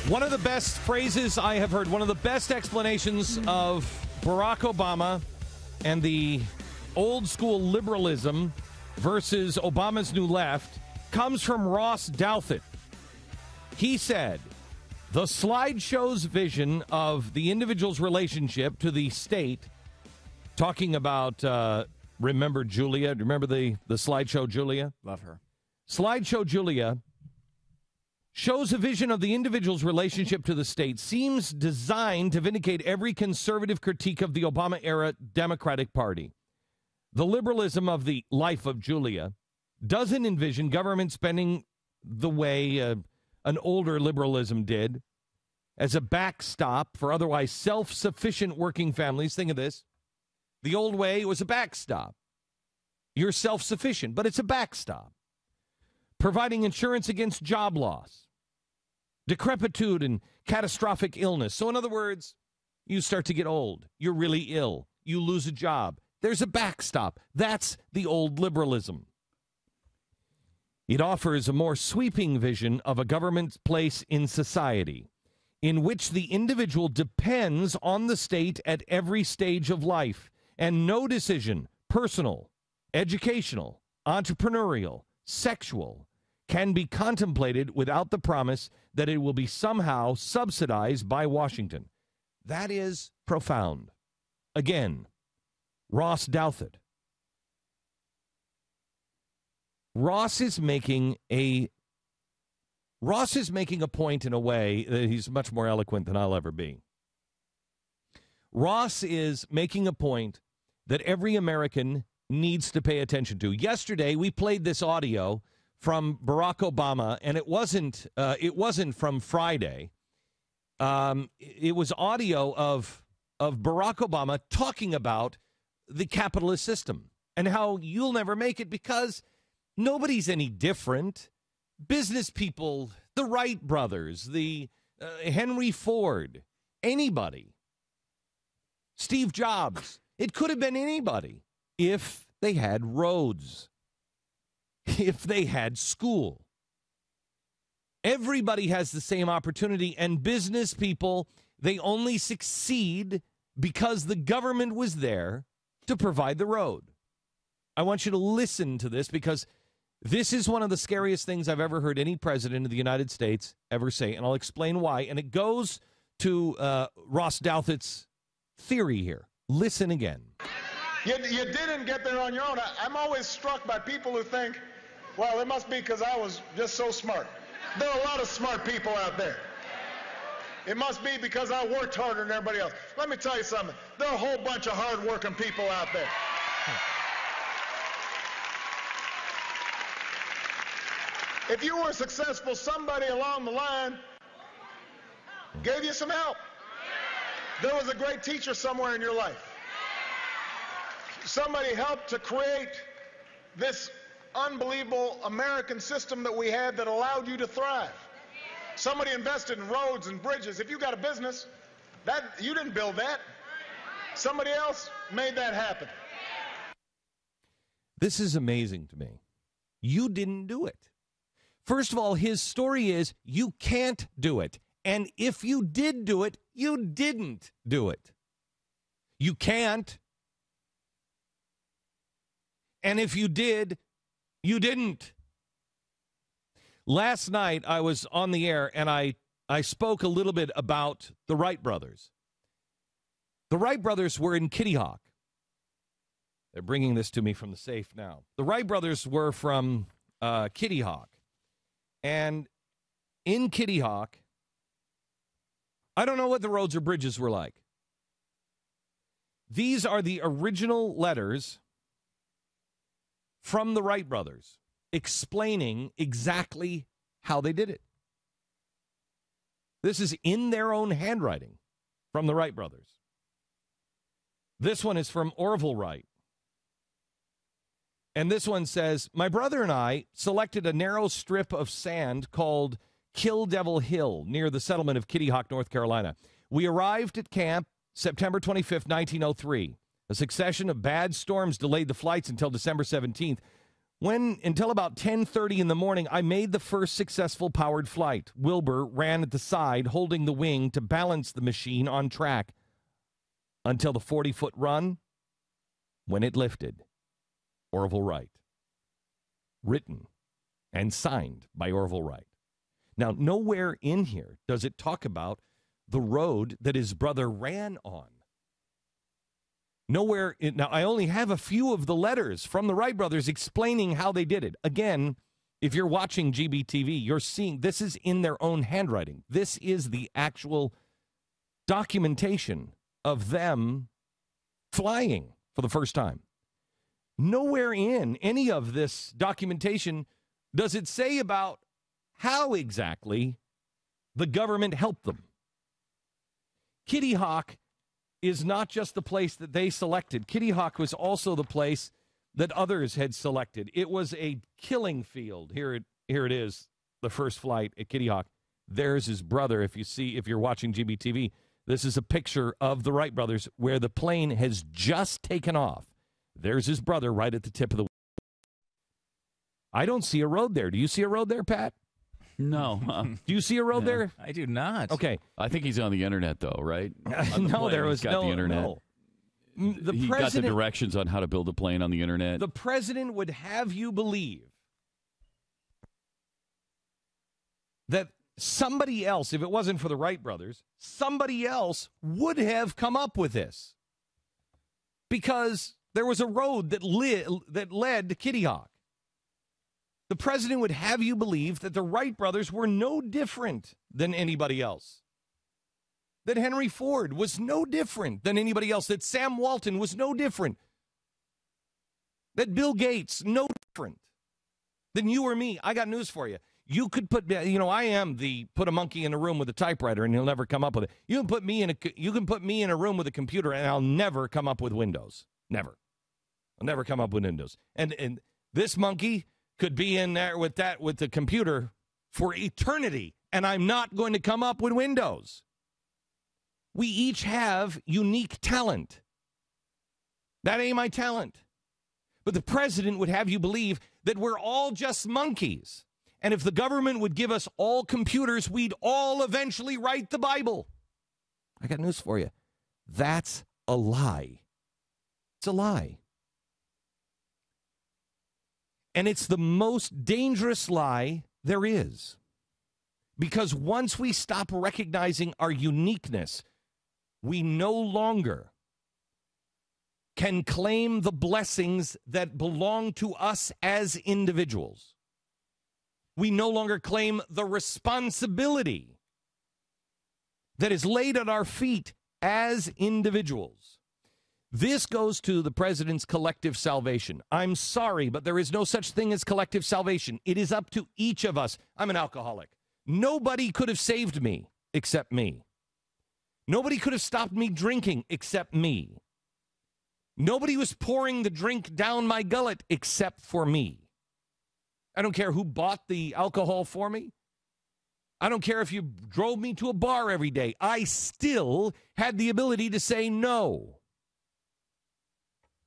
One of the best phrases I have heard, one of the best explanations of Barack Obama and the old school liberalism versus Obama's new left comes from Ross Douthat. He said, the slideshow's vision of the individual's relationship to the state, talking about, remember Julia? Remember the slideshow Julia? Love her. Slideshow Julia shows a vision of the individual's relationship to the state, seems designed to vindicate every conservative critique of the Obama-era Democratic Party. The liberalism of the life of Julia doesn't envision government spending the way an older liberalism did as a backstop for otherwise self-sufficient working families. Think of this. The old way was a backstop. You're self-sufficient, but it's a backstop. Providing insurance against job loss, decrepitude, and catastrophic illness. So in other words, you start to get old. You're really ill. You lose a job. There's a backstop. That's the old liberalism. It offers a more sweeping vision of a government's place in society, in which the individual depends on the state at every stage of life, and no decision, personal, educational, entrepreneurial, sexual, can be contemplated without the promise that it will be somehow subsidized by Washington. That is profound. Again, Ross Douthat. Ross is making a point in a way that he's much more eloquent than I'll ever be. Ross is making a point that every American needs to pay attention to. Yesterday, we played this audio from Barack Obama, and it wasn't from Friday. It was audio of Barack Obama talking about the capitalist system and how you'll never make it because nobody's any different. Business people, the Wright brothers, the Henry Ford, anybody, Steve Jobs, it could have been anybody if they had roads, if they had school. Everybody has the same opportunity, and business people, they only succeed because the government was there to provide the road. I want you to listen to this because this is one of the scariest things I've ever heard any president of the United States ever say, and I'll explain why. And it goes to Ross Douthat's theory here. Listen again. You didn't get there on your own. I'm always struck by people who think, well, it must be because I was just so smart. There are a lot of smart people out there. It must be because I worked harder than everybody else. Let me tell you something. There are a whole bunch of hard-working people out there. If you were successful, somebody along the line gave you some help. There was a great teacher somewhere in your life. Somebody helped to create this unbelievable American system that we had that allowed you to thrive. Somebody invested in roads and bridges. If you got a business, you didn't build that. Somebody else made that happen. This is amazing to me. You didn't do it. First of all, his story is you can't do it. And if you did do it, you didn't do it. You can't. And if you did, you didn't. Last night, I was on the air, and I spoke a little bit about the Wright brothers. The Wright brothers were in Kitty Hawk. They're bringing this to me from the safe now. The Wright brothers were from Kitty Hawk. And in Kitty Hawk, I don't know what the roads or bridges were like. These are the original letters from the Wright brothers explaining exactly how they did it. This is in their own handwriting from the Wright brothers. This one is from Orville Wright. And this one says, my brother and I selected a narrow strip of sand called Kill Devil Hill near the settlement of Kitty Hawk, North Carolina. We arrived at camp September 25th, 1903. A succession of bad storms delayed the flights until December 17th. When, until about 10:30 in the morning, I made the first successful powered flight. Wilbur ran at the side, holding the wing to balance the machine on track until the 40-foot run, when it lifted. Orville Wright. Written and signed by Orville Wright. Now, nowhere in here does it talk about the road that his brother ran on. Nowhere. Now, I only have a few of the letters from the Wright brothers explaining how they did it. Again, if you're watching GBTV, you're seeing this is in their own handwriting. This is the actual documentation of them flying for the first time. Nowhere in any of this documentation does it say about how exactly the government helped them. Kitty Hawk is not just the place that they selected. Kitty Hawk was also the place that others had selected. It was a killing field. Here it is, the first flight at Kitty Hawk. There's his brother. If you're watching GBTV, this is a picture of the Wright brothers where the plane has just taken off. There's his brother right at the tip of the. I don't see a road there. Do you see a road there, Pat? No. Do you see a road there? I do not. Okay. I think he's on the internet, though, right? No, there was got no. the internet. No. He got the directions on how to build a plane on the internet. The president would have you believe that somebody else, if it wasn't for the Wright brothers, somebody else would have come up with this. Because there was a road that led to Kitty Hawk. The president would have you believe that the Wright brothers were no different than anybody else. That Henry Ford was no different than anybody else. That Sam Walton was no different. That Bill Gates, no different than you or me. I got news for you. You could put, I am the put a monkey in a room with a typewriter and he'll never come up with it. You can put me in a room with a computer and I'll never come up with Windows. Never. I'll never come up with Windows. And this monkey could be in there with the computer for eternity, and I'm not going to come up with Windows. We each have unique talent. That ain't my talent. But the president would have you believe that we're all just monkeys. And if the government would give us all computers, we'd all eventually write the Bible. I got news for you. That's a lie. It's a lie. And it's the most dangerous lie there is. Because once we stop recognizing our uniqueness, we no longer can claim the blessings that belong to us as individuals. We no longer claim the responsibility that is laid at our feet as individuals. This goes to the president's collective salvation. I'm sorry, but there is no such thing as collective salvation. It is up to each of us. I'm an alcoholic. Nobody could have saved me except me. Nobody could have stopped me drinking except me. Nobody was pouring the drink down my gullet except for me. I don't care who bought the alcohol for me. I don't care if you drove me to a bar every day. I still had the ability to say no.